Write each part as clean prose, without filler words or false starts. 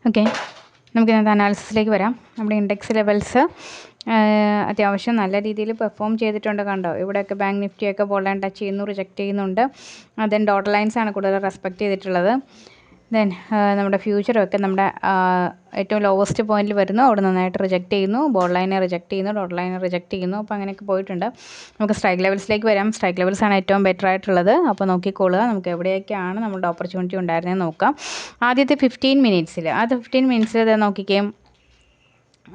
Okay, നമുക്ക് ഇന്നത്തെ അനാലിസിസിലേക്ക് വരാം. നമ്മുടെ ഇൻഡെക്സ് ലെവൽസ് അത്യാവശ്യം നല്ല രീതിയിൽ പെർഫോം ചെയ്തിട്ടുണ്ട്. കണ്ടോ, ഇവിടെയൊക്കെ ബാങ്ക് നിഫ്റ്റിയൊക്കെ ബോൾഡ് ടച്ച് ചെയ്യുന്നു, റിജക്റ്റ് ചെയ്യുന്നുണ്ട്. ദെൻ ഡോട്ടർ ലൈൻസാണ് കൂടുതൽ റെസ്പെക്റ്റ് ചെയ്തിട്ടുള്ളത്. ദെൻ നമ്മുടെ ഫ്യൂച്ചറൊക്കെ നമ്മുടെ ഏറ്റവും ലോവസ്റ്റ് പോയിന്റിൽ വരുന്നു, അവിടെ നന്നായിട്ട് റിജക്റ്റ് ചെയ്യുന്നു, ബോൾ ലൈനെ റിജക്റ്റ് ചെയ്യുന്നു, ഡോട്ട് ലൈനെ റിജക്റ്റ് ചെയ്യുന്നു. അപ്പോൾ അങ്ങനെയൊക്കെ പോയിട്ടുണ്ട്. നമുക്ക് സ്ട്രൈക്ക് ലെവൽസിലേക്ക് വരാം. സ്ട്രൈക്ക് ലെവൽസാണ് ഏറ്റവും ബെറ്റർ ആയിട്ടുള്ളത്. അപ്പോൾ നോക്കിക്കോളുക, നമുക്ക് എവിടെയൊക്കെയാണ് നമ്മുടെ ഓപ്പർച്യൂണിറ്റി ഉണ്ടായിരുന്നതെന്ന് നോക്കാം. ആദ്യത്തെ 15 മിനിറ്റ്സിൽ നോക്കിക്കേ.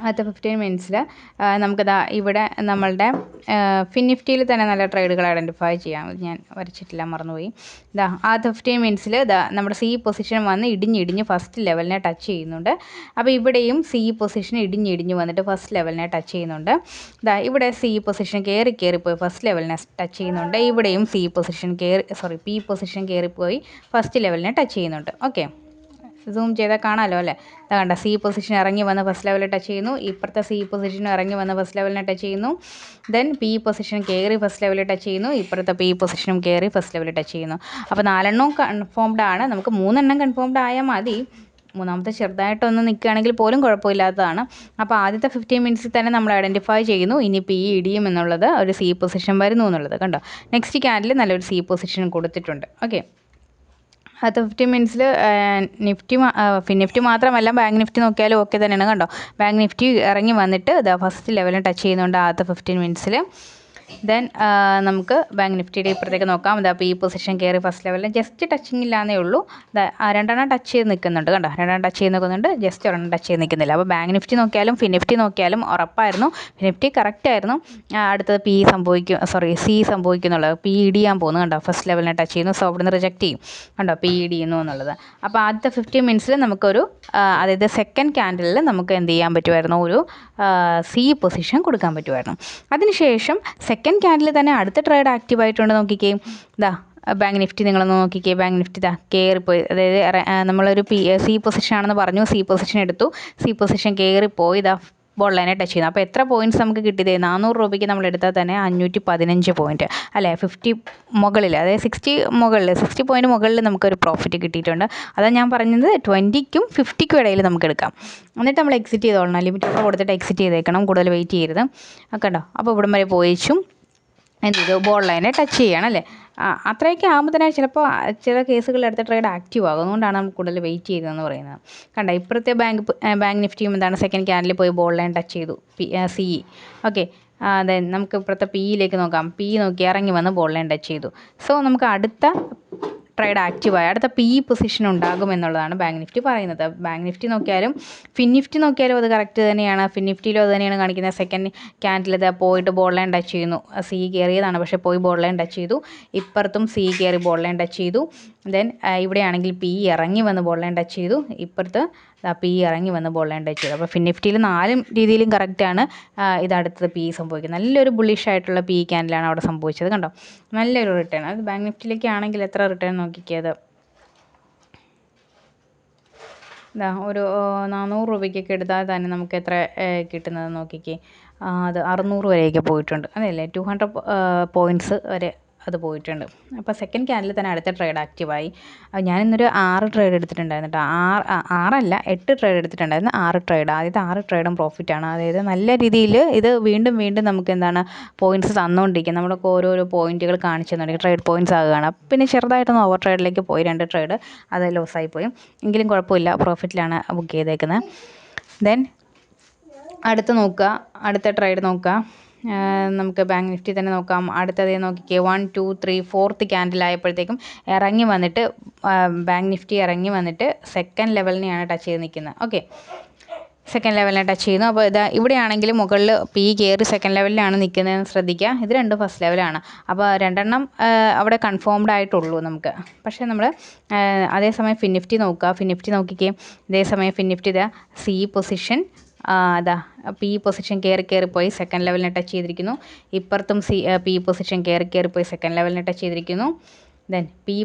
ആദ്യത്തെ 15 മിനിറ്റ്സിൽ നമുക്കിതാ ഇവിടെ നമ്മളുടെ ഫിൻ നിഫ്റ്റിയിൽ തന്നെ നല്ല ട്രേഡുകൾ ഐഡൻറ്റിഫൈ ചെയ്യാം. ഞാൻ വരച്ചിട്ടില്ല, മറന്നുപോയി. ആദ്യത്തെ 15 മിനിറ്റ്സിൽ നമ്മുടെ സി പൊസിഷൻ വന്ന് ഇടിഞ്ഞിടിഞ്ഞ് ഫസ്റ്റ് ലെവലിനെ ടച്ച് ചെയ്യുന്നുണ്ട്. അപ്പോൾ ഇവിടെയും സി പൊസിഷൻ ഇടിഞ്ഞിടിഞ്ഞ് വന്നിട്ട് ഫസ്റ്റ് ലെവലിനെ ടച്ച് ചെയ്യുന്നുണ്ട്. ഇവിടെ സി പൊസിഷൻ കയറിപ്പോയി ഫസ്റ്റ് ലെവലിനെ ടച്ച് ചെയ്യുന്നുണ്ട്. ഇവിടെയും പി പൊസിഷൻ കയറിപ്പോയി ഫസ്റ്റ് ലെവലിനെ ടച്ച് ചെയ്യുന്നുണ്ട്. ഓക്കെ, സൂം ചെയ്താൽ കാണാമല്ലോ അല്ലേ. കണ്ട, സി പൊസിഷൻ ഇറങ്ങി വന്ന് ഫസ്റ്റ് ലെവലിൽ ടച്ച് ചെയ്യുന്നു. ഇപ്പുറത്തെ സി പൊസിഷൻ ഇറങ്ങി വന്ന് ഫസ്റ്റ് ലെവലിനെ ടച്ച് ചെയ്യുന്നു. ദെൻ പി പൊസിഷൻ കയറി ഫസ്റ്റ് ലെവലിൽ ടച്ച് ചെയ്യുന്നു. ഇപ്പുറത്തെ പി പൊസിഷനും കയറി ഫസ്റ്റ് ലെവലിൽ ടച്ച് ചെയ്യുന്നു. അപ്പോൾ 4 കൺഫേംഡ് ആണ്. നമുക്ക് 3 കൺഫേംഡ് ആയാൽ മതി. മൂന്നാമത്തെ ചെറുതായിട്ടൊന്ന് നിൽക്കുകയാണെങ്കിൽ പോലും കുഴപ്പമില്ലാത്തതാണ്. അപ്പോൾ ആദ്യത്തെ 15 മിനിറ്റ്സിൽ തന്നെ നമ്മൾ ഐഡൻറ്റിഫൈ ചെയ്യുന്നു ഇനി പി ഇടിയും എന്നുള്ളത്, ഒരു സി പൊസിഷൻ വരുന്നു എന്നുള്ളത്. കണ്ടോ, നെക്സ്റ്റ് ക്യാൻഡിൽ നല്ലൊരു സി പൊസിഷൻ കൊടുത്തിട്ടുണ്ട്. ഓക്കെ, അടുത്ത 15 മിനിറ്റ്സിൽ ഫിൻ നിഫ്റ്റി മാത്രമല്ല ബാങ്ക് നിഫ്റ്റി നോക്കിയാലും ഓക്കെ തന്നെയാണ്. കണ്ടോ, ബാങ്ക് നിഫ്റ്റി ഇറങ്ങി വന്നിട്ട് ഫസ്റ്റ് ലെവലിൽ ടച്ച് ചെയ്യുന്നുണ്ട് ആദ്യത്തെ 15 മിനിറ്റ്സിൽ. ദെൻ നമുക്ക് ബാങ്ക് നിഫ്റ്റിയുടെ ഇപ്പുറത്തേക്ക് നോക്കാം. അപ്പോൾ ഈ പൊസിഷൻ കയറി ഫസ്റ്റ് ലെവലിൽ ജസ്റ്റ് ടച്ചിങ് ഇല്ലാന്നേ ഉള്ളൂ. രണ്ടെണ്ണം ടച്ച് ചെയ്ത് നിൽക്കുന്നുണ്ട്. കണ്ടോ, രണ്ടെണ്ണം ടച്ച് ചെയ്ത് നിൽക്കുന്നുണ്ട്, ജസ്റ്റ് ഒരെണ്ണം ടച്ച് ചെയ്ത് നിൽക്കുന്നില്ല. അപ്പോൾ ബാങ്ക് നിഫ്റ്റി നോക്കിയാലും ഫിൻ നിഫ്റ്റി നോക്കിയാലും ഉറപ്പായിരുന്നു ഫിൻ നിഫ്റ്റി കറക്റ്റ് ആയിരുന്നു. അടുത്തത് സി സംഭവിക്കുന്നുള്ളത്. പി ഇടിയാൻ പോകുന്നു. കണ്ടോ, ഫസ്റ്റ് ലെവലിനെ ടച്ച് ചെയ്യുന്നു. സോ അവിടെ നിന്ന് റിജക്റ്റ് ചെയ്യും. കണ്ടോ, പി ഇടിയുന്നു എന്നുള്ളത്. അപ്പോൾ ആദ്യത്തെ 15 മിനിറ്റ്സിൽ നമുക്കൊരു അതായത് സെക്കൻഡ് ക്യാൻഡിലിൽ നമുക്ക് എന്ത് ചെയ്യാൻ പറ്റുമായിരുന്നു, ഒരു സി പൊസിഷൻ കൊടുക്കാൻ പറ്റുമായിരുന്നു. അതിനുശേഷം സെക്കൻഡ് ക്യാൻഡിൽ തന്നെ അടുത്ത ട്രേഡ് ആക്റ്റീവ് ആയിട്ടുണ്ട്. നോക്കിക്കേ, ബാങ്ക് നിഫ്റ്റി നിങ്ങളൊന്ന് നോക്കിക്കേ. ബാങ്ക് നിഫ്റ്റി കയറിപ്പോയി, അതായത് നമ്മളൊരു സി പൊസിഷൻ ആണെന്ന് പറഞ്ഞു, സി പൊസിഷൻ എടുത്തു, സി പൊസിഷൻ കയറിപ്പോയി ബോൾ ലൈനെ ടച്ച് ചെയ്യുന്നു. അപ്പോൾ എത്ര പോയിൻറ്റ്സ് നമുക്ക് കിട്ടിയത്? 400 രൂപയ്ക്ക് നമ്മൾ എടുത്താൽ തന്നെ 515 പോയിൻറ്റ് അല്ലേ, 50 മുകളിൽ, അതായത് 60 പോയിൻറ്റ് മുകളിൽ നമുക്കൊരു പ്രോഫിറ്റ് കിട്ടിയിട്ടുണ്ട്. അതാണ് ഞാൻ പറഞ്ഞത്, 20ക്കും 50ക്കും ഇടയിൽ നമുക്ക് എടുക്കാം. എന്നിട്ട് നമ്മൾ എക്സിറ്റ് ചെയ്തോളണം, ലിമിറ്റ് കൊടുത്തിട്ട് എക്സിറ്റ് ചെയ്തേക്കണം, കൂടുതൽ വെയിറ്റ് ചെയ്യരുത്. കണ്ടോ, അപ്പോൾ ഇവിടം വരെ പോയിച്ചും എന്ത് ചെയ്തു, ബോൾ ലൈനെ ടച്ച് ചെയ്യണം അല്ലേ. അത്രയൊക്കെ ആകുമ്പോൾ തന്നെ ചിലപ്പോൾ ചില കേസുകളിൽ അടുത്ത ട്രേഡ് ആക്റ്റീവ് ആകും. അതുകൊണ്ടാണ് നമുക്ക് കൂടുതൽ വെയിറ്റ് ചെയ്തതെന്ന് പറയുന്നത്. കണ്ടോ, ഇപ്പോഴത്തെ ബാങ്ക് നിഫ്റ്റിയും എന്താണ് സെക്കൻഡ് ക്യാൻഡിൽ പോയി ബോൾ ലൈൻ ടച്ച് ചെയ്തു, സി. ഓക്കെ, ദെൻ നമുക്ക് ഇപ്പോഴത്തെ പിയിലേക്ക് നോക്കാം. പി നോക്കി ഇറങ്ങി വന്ന് ബോൾ ലൈൻ ടച്ച് ചെയ്തു. സോ നമുക്ക് അടുത്ത ട്രേഡ് ആക്റ്റീവായി അടുത്ത പി പൊസിഷൻ ഉണ്ടാകുമെന്നുള്ളതാണ് ബാങ്ക് നിഫ്റ്റി പറയുന്നത്. ബാങ്ക് നിഫ്റ്റി നോക്കിയാലും ഫിൻ നിഫ്റ്റി നോക്കിയാലും അത് കറക്റ്റ് തന്നെയാണ്. ഫിൻ നിഫ്റ്റിയിലും അത് തന്നെയാണ് കാണിക്കുന്നത്. സെക്കൻഡ് ക്യാൻഡിൽ പോയിട്ട് ബോൾ ലൈൻ ടച്ച് ചെയ്യുന്നു. സി കയറിയതാണ്, പക്ഷേ പോയി ബോൾ ലൈൻ ടച്ച് ചെയ്തു. ഇപ്പുറത്തും സി കയറി ബോൾ ലൈൻ ടച്ച് ചെയ്തു. ദെൻ ഇവിടെയാണെങ്കിൽ പി ഇറങ്ങി വന്ന് ബോൾ ലൈൻ ടച്ച് ചെയ്തു. ഇപ്പുറത്ത് പി ഇറങ്ങി വന്ന് ബോൾ ലൈൻ ടച്ച് ചെയ്തു. അപ്പോൾ ഫിൻ നിഫ്റ്റിയിൽ 4 രീതിയിലും കറക്റ്റാണ്. ഇതടുത്തത് പി സംഭവിക്കുന്നത്. നല്ലൊരു ബുള്ളിഷ് ആയിട്ടുള്ള പി ക്യാൻഡിലാണ് അവിടെ സംഭവിച്ചത്. കണ്ടോ, നല്ലൊരു റിട്ടേൺ. അത് ബാങ്ക് നിഫ്റ്റിയിലേക്ക് ആണെങ്കിൽ എത്ര റിട്ടേൺ നോക്കിക്കിയത്, ഒരു 400 രൂപയ്ക്കൊക്കെ എടുത്താൽ തന്നെ നമുക്ക് എത്ര കിട്ടുന്നത് നോക്കിക്കേ. അത് 600 വരെയൊക്കെ പോയിട്ടുണ്ട്. അതല്ലേ, 200 പോയിൻറ്റ്സ് വരെ അത് പോയിട്ടുണ്ട്. അപ്പോൾ സെക്കൻഡ് ക്യാൻഡിൽ തന്നെ അടുത്ത ട്രേഡ് ആക്റ്റീവായി. ഞാനിന്നൊരു 6 ട്രേഡ് എടുത്തിട്ടുണ്ടായിരുന്നു കേട്ടോ. 8 ട്രേഡ് എടുത്തിട്ടുണ്ടായിരുന്നു. 6 ട്രേഡ്, ആദ്യത്തെ 6 ട്രേഡും പ്രോഫിറ്റാണ്. അതായത് നല്ല രീതിയിൽ ഇത് വീണ്ടും നമുക്ക് എന്താണ് പോയിൻറ്റ്സ് തന്നുകൊണ്ടിരിക്കുക. നമ്മളൊക്കെ ഓരോരോ പോയിൻറ്റുകൾ കാണിച്ചു തന്നുകൊണ്ടിരിക്കും, ട്രേഡ് പോയിൻറ്റ്സ് ആകുകയാണ്. പിന്നെ ചെറുതായിട്ടൊന്ന് ഓവർ ട്രേഡിലേക്ക് പോയി, 2 ട്രേഡ് അത് ലോസായി പോയി. എങ്കിലും കുഴപ്പമില്ല, പ്രോഫിറ്റിലാണ് ബുക്ക് ചെയ്തേക്കുന്നത്. ദെൻ അടുത്ത ട്രേഡ് നോക്കുക. നമുക്ക് ബാങ്ക് നിഫ്റ്റി തന്നെ നോക്കാം. അടുത്തത് നോക്കിക്കേ, 1 2 3 4th ക്യാൻഡിലായപ്പോഴത്തേക്കും ഇറങ്ങി വന്നിട്ട് ബാങ്ക് നിഫ്റ്റി ഇറങ്ങി വന്നിട്ട് സെക്കൻഡ് ലെവലിനെയാണ് ടച്ച് ചെയ്ത് നിൽക്കുന്നത്. ഓക്കെ, സെക്കൻഡ് ലെവലിനെ ടച്ച് ചെയ്യുന്നു. അപ്പോൾ ഇവിടെയാണെങ്കിൽ മുകളിൽ പി കയറി സെക്കൻഡ് ലെവലിലാണ് നിൽക്കുന്നതെന്ന് ശ്രദ്ധിക്കുക. ഇത് 2 ഫസ്റ്റ് ലെവലാണ്. അപ്പോൾ 2 അവിടെ കൺഫേംഡ് ആയിട്ടുള്ളൂ നമുക്ക്. പക്ഷേ നമ്മൾ അതേസമയം ഫിൻ നിഫ്റ്റി നോക്കുക. ഫിൻ നിഫ്റ്റി നോക്കിക്കേ, അതേസമയം Fin Nifty C position P position കയറിപ്പോയി സെക്കൻഡ് ലെവലിനെ ടച്ച് ചെയ്തിരിക്കുന്നു. ഇപ്പുറത്തും പി പൊസിഷൻ കയറിപ്പോയി സെക്കൻഡ് ലെവലിനെ ടച്ച് ചെയ്തിരിക്കുന്നു. ദെൻ സി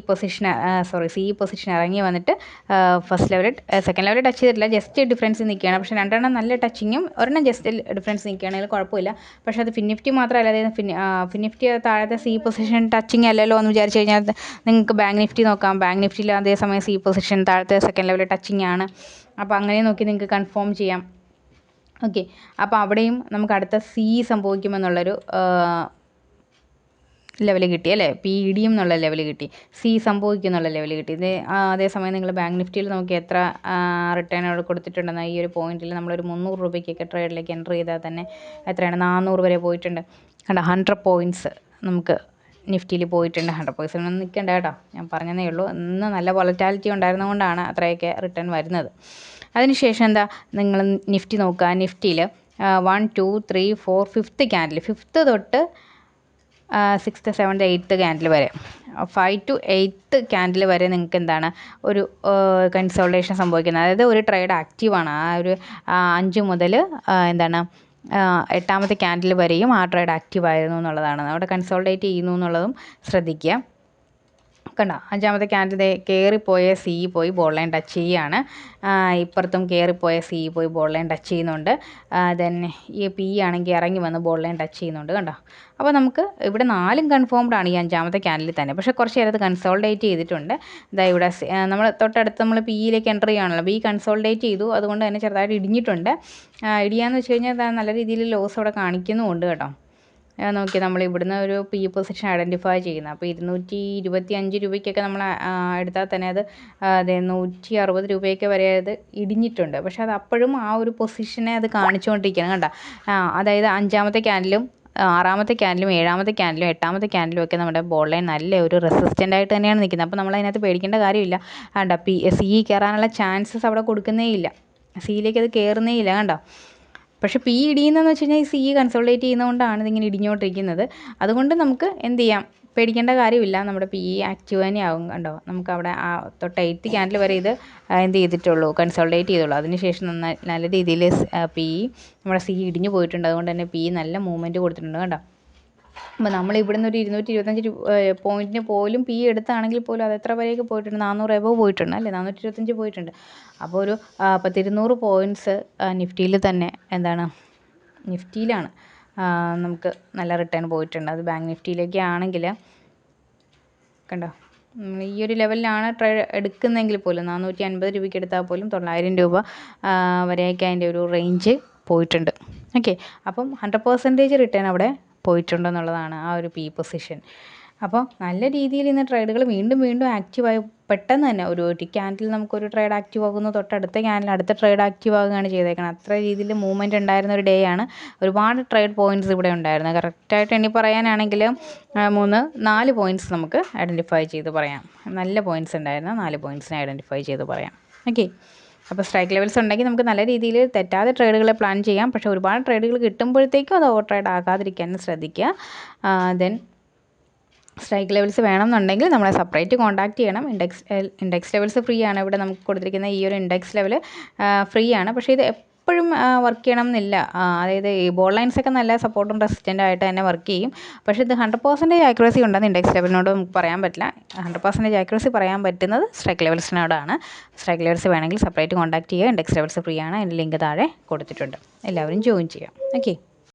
പൊസിഷൻ ഇറങ്ങി വന്നിട്ട് first level second level touch ചെയ്തിട്ടില്ല, ജസ്റ്റ് ഡിഫറൻസ് നിൽക്കുകയാണ്. പക്ഷേ രണ്ടെണ്ണം നല്ല ടച്ചിങ്ങും ഒരെണ്ണം ജസ്റ്റ് ഡിഫറൻസ് നിൽക്കുകയാണെങ്കിൽ കുഴപ്പമില്ല. പക്ഷേ അത് ഫിൻ നിഫ്റ്റി മാത്രമല്ല, അതായത് ഫിൻ നിഫ്റ്റി താഴത്തെ സി പൊസിഷൻ ടച്ചിങ് അല്ലല്ലോ എന്ന് വിചാരിച്ച് കഴിഞ്ഞാൽ നിങ്ങൾക്ക് ബാങ്ക് നിഫ്റ്റി നോക്കാം. ബാങ്ക് നിഫ്റ്റിയിൽ അതേസമയം സി പൊസിഷൻ താഴത്തെ സെക്കൻഡ് ലെവൽ ടച്ചിങ് ആണ്. അപ്പോൾ അങ്ങനെ നോക്കി നിങ്ങൾക്ക് കൺഫേം ചെയ്യാം. ഓക്കെ, അപ്പോൾ അവിടെയും നമുക്ക് അടുത്ത സി സംഭവിക്കുമെന്നുള്ളൊരു ലെവൽ കിട്ടി അല്ലേ, പി ഇടിയും എന്നുള്ള ലെവൽ കിട്ടി, സി സംഭവിക്കുന്നുള്ള ലെവൽ കിട്ടി. ഇത് അതേസമയം നിങ്ങൾ ബാങ്ക് നിഫ്റ്റിയിൽ നോക്കി എത്ര റിട്ടേൺ അവിടെ കൊടുത്തിട്ടുണ്ടെന്ന് ഈ ഒരു പോയിന്റിൽ നമ്മളൊരു 300 രൂപയ്ക്കൊക്കെ ട്രേഡിലേക്ക് എൻ്റർ ചെയ്താൽ തന്നെ എത്രയാണ് 400 വരെ പോയിട്ടുണ്ട്. കണ്ട 100 പോയിൻറ്റ്സ് നമുക്ക് നിഫ്റ്റിയിൽ പോയിട്ടുണ്ട്. 100 പോയിൻറ്റ്സ് ഒന്നും നിൽക്കണ്ട കേട്ടോ, ഞാൻ പറഞ്ഞതേ ഉള്ളൂ. ഇന്ന് നല്ല വോളറ്റാലിറ്റി ഉണ്ടായിരുന്നതുകൊണ്ടാണ് അത്രയൊക്കെ റിട്ടേൺ വരുന്നത്. അതിനുശേഷം എന്താ നിങ്ങൾ നിഫ്റ്റി നോക്കുക. നിഫ്റ്റിയിൽ 1 2 3 4 5th ക്യാൻഡിൽ, 5th തൊട്ട് 6th 7th 8th ക്യാൻഡിൽ വരെ, 5 to 8th ക്യാൻഡിൽ വരെ നിങ്ങൾക്ക് എന്താണ് ഒരു കൺസോൾട്ടേഷൻ സംഭവിക്കുന്നത്. അതായത് ഒരു ട്രേഡ് ആക്റ്റീവാണ്. ആ ഒരു 5 മുതൽ എന്താണ് 8ാമത്തെ ക്യാൻഡിൽ വരെയും ആ ട്രേഡ് ആക്റ്റീവായിരുന്നു എന്നുള്ളതാണ്. അവിടെ കൺസോൾട്ടേറ്റ് ചെയ്യുന്നു എന്നുള്ളതും ശ്രദ്ധിക്കുക. കണ്ടോ, 5ാമത്തെ ക്യാൻഡിൽ കയറിപ്പോയ സി പോയി ബോൾ ലൈൻ ടച്ച് ചെയ്യുകയാണ്. ഇപ്പുറത്തും കയറിപ്പോയ സി പോയി ബോൾ ലൈൻ ടച്ച് ചെയ്യുന്നുണ്ട്. ദെൻ ഈ പി ആണെങ്കിൽ ഇറങ്ങി വന്ന് ബോൾ ലൈൻ ടച്ച് ചെയ്യുന്നുണ്ട്. കണ്ടോ, അപ്പോൾ നമുക്ക് ഇവിടെ 4ഉം കൺഫേംഡ് ആണ് ഈ 5ാമത്തെ ക്യാൻഡിൽ തന്നെ. പക്ഷേ കുറച്ച് നേരത്ത് കൺസോൾട്ടേറ്റ് ചെയ്തിട്ടുണ്ട്. ഇതാ ഇവിടെ നമ്മൾ തൊട്ടടുത്ത് നമ്മൾ പിയിലേക്ക് എൻ്റർ ചെയ്യുകയാണല്ലോ, ബി കൺസോൾട്ടേറ്റ് ചെയ്തു, അതുകൊണ്ട് തന്നെ ചെറുതായിട്ട് ഇടിഞ്ഞിട്ടുണ്ട്. ഇടിയാന്ന് വെച്ച് കഴിഞ്ഞാൽ നല്ല രീതിയിൽ ലോസ് അവിടെ കാണിക്കുന്നുമുണ്ട് കേട്ടോ. നോക്കി നമ്മൾ ഇവിടുന്ന് ഒരു പി പൊസിഷൻ ഐഡൻറ്റിഫൈ ചെയ്യുന്നത്. അപ്പോൾ 225 രൂപയ്ക്കൊക്കെ നമ്മൾ എടുത്താൽ തന്നെ അത് 160 രൂപയൊക്കെ വരെ അത് ഇടിഞ്ഞിട്ടുണ്ട്. പക്ഷേ അത് അപ്പോഴും ആ ഒരു പൊസിഷനെ അത് കാണിച്ചുകൊണ്ടിരിക്കുകയാണ്. കണ്ടോ, അതായത് 5ാമത്തെ ക്യാൻഡിലും 6ാമത്തെ ക്യാൻഡിലും 7ാമത്തെ ക്യാൻഡിലും 8ാമത്തെ ക്യാൻഡിലും ഒക്കെ നമ്മുടെ ബോൾ ലൈൻ നല്ല ഒരു റെസിസ്റ്റൻ്റ് ആയിട്ട് തന്നെയാണ് നിൽക്കുന്നത്. അപ്പോൾ നമ്മൾ അതിനകത്ത് പേടിക്കേണ്ട കാര്യമില്ല. കണ്ടോ, സി കയറാനുള്ള ചാൻസസ് അവിടെ കൊടുക്കുന്നേ ഇല്ല, സിയിലേക്ക് അത് കയറുന്നേ ഇല്ല. കണ്ടോ, പക്ഷേ പി ഇടിയുന്നതെന്ന് വെച്ച് കഴിഞ്ഞാൽ ഈ സി കൺസോൾട്ടേറ്റ് ചെയ്യുന്നതുകൊണ്ടാണ് ഇതിങ്ങനെ ഇടിഞ്ഞുകൊണ്ടിരിക്കുന്നത്. അതുകൊണ്ട് നമുക്ക് എന്ത് ചെയ്യാം, പേടിക്കേണ്ട കാര്യമില്ല, നമ്മുടെ പി ആക്റ്റീവ് തന്നെയാവും. കണ്ടോ, നമുക്ക് അവിടെ ആ തൊട്ട് 8th ക്യാൻഡിൽ വരെ ഇത് എന്ത് ചെയ്തിട്ടുള്ളൂ, കൺസോൾട്ടേറ്റ് ചെയ്തുള്ളൂ. അതിനുശേഷം നല്ല രീതിയിൽ പി നമ്മുടെ സി ഇടിഞ്ഞു പോയിട്ടുണ്ട്. അതുകൊണ്ട് തന്നെ പി നല്ല മൂവ്മെൻറ്റ് കൊടുത്തിട്ടുണ്ട്. കണ്ടോ, അപ്പോൾ നമ്മൾ ഇവിടുന്ന് ഒരു 225 പോയിൻറ്റിന് പോലും പി എടുത്താണെങ്കിൽ പോലും അത് എത്ര വരെയൊക്കെ പോയിട്ടുണ്ട്, 400 എബവ് പോയിട്ടുണ്ട് അല്ലേ, 425 പോയിട്ടുണ്ട്. അപ്പോൾ ഒരു 200 പോയിൻറ്റ്സ് നിഫ്റ്റിയിൽ തന്നെ എന്താണ് നിഫ്റ്റിയിലാണ് നമുക്ക് നല്ല റിട്ടേൺ പോയിട്ടുണ്ട്. അത് ബാങ്ക് നിഫ്റ്റിയിലേക്ക് ആണെങ്കിൽ കണ്ടോ, ഈ ഒരു ലെവലിലാണ് ട്രേഡ് എടുക്കുന്നതെങ്കിൽ പോലും 450 രൂപയ്ക്ക് എടുത്താൽ പോലും 900 രൂപ വരെയൊക്കെ അതിൻ്റെ ഒരു റേഞ്ച് പോയിട്ടുണ്ട്. ഓക്കെ, അപ്പം 100% റിട്ടേൺ അവിടെ പോയിട്ടുണ്ടെന്നുള്ളതാണ് ആ ഒരു പി പൊസിഷൻ. അപ്പോൾ നല്ല രീതിയിൽ ഇന്ന് ട്രേഡുകൾ വീണ്ടും വീണ്ടും ആക്റ്റീവായി പെട്ടെന്ന് തന്നെ ഒരു ക്യാൻഡിൽ നമുക്കൊരു ട്രേഡ് ആക്റ്റീവ് ആകുന്നു, തൊട്ടടുത്ത ക്യാൻഡിൽ അടുത്ത ട്രേഡ് ആക്റ്റീവ് ആകുകയാണ് ചെയ്തേക്കുന്നത്. അത്ര രീതിയിൽ മൂവ്മെൻറ്റ് ഉണ്ടായിരുന്ന ഒരു ഡേ ആണ്. ഒരുപാട് ട്രേഡ് പോയിൻറ്റ്സ് ഇവിടെ ഉണ്ടായിരുന്നു. കറക്റ്റായിട്ട് എണ്ണി പറയാനാണെങ്കിൽ 4 പോയിൻറ്റ്സ് നമുക്ക് ഐഡൻറ്റിഫൈ ചെയ്ത് പറയാം. നല്ല പോയിൻറ്റ്സ് ഉണ്ടായിരുന്ന 4 പോയിൻറ്റ്സിനെ ഐഡൻറ്റിഫൈ ചെയ്ത് പറയാം. ഓക്കെ, അപ്പോൾ സ്ട്രൈക്ക് ലെവൽസ് ഉണ്ടെങ്കിൽ നമുക്ക് നല്ല രീതിയിൽ തെറ്റാതെ ട്രേഡുകളെ പ്ലാൻ ചെയ്യാം. പക്ഷേ ഒരുപാട് ട്രേഡുകൾ കിട്ടുമ്പോഴത്തേക്കും അത് ഓവർ ട്രേഡ് ആകാതിരിക്കാൻ ശ്രദ്ധിക്കുക. ദെൻ സ്ട്രൈക്ക് ലെവൽസ് വേണമെന്നുണ്ടെങ്കിൽ നമ്മളെ സെപ്പറേറ്റ് കോൺടാക്റ്റ് ചെയ്യണം. ഇൻഡെക്സ് ലെവൽസ് ഫ്രീ ആണ്. ഇവിടെ നമുക്ക് കൊടുത്തിരിക്കുന്ന ഈ ഒരു ഇൻഡെക്സ് ലെവൽ ഫ്രീ ആണ്. പക്ഷേ ഇത് എപ്പോഴും വർക്ക് ചെയ്യണം എന്നില്ല. അതായത് ഈ ബോൾ ലൈൻസൊക്കെ നല്ല സപ്പോർട്ടും റെസിസ്റ്റൻ്റ് ആയിട്ട് തന്നെ വർക്ക് ചെയ്യും. പക്ഷേ ഇത് 100% ആക്യുറസി ഉണ്ടെന്ന് ഇൻഡെക്സ് ലെവലിനോട് നമുക്ക് പറയാൻ പറ്റില്ല. 100% ആക്യുറസി പറയാൻ പറ്റുന്നത് സ്ട്രൈക്ക് ലെവൽസിനോടാണ്. സ്ട്രൈക്ക് ലെവൽസ് വേണമെങ്കിൽ സെപ്പറേറ്റ് കോൺടാക്റ്റ് ചെയ്യുക. ഇൻഡെക്സ് ലെവൽസ് ഫ്രീ ആണ്. അതിൻ്റെ ലിങ്ക് താഴെ കൊടുത്തിട്ടുണ്ട്. എല്ലാവരും ജോയിൻ ചെയ്യാം. ഓക്കെ.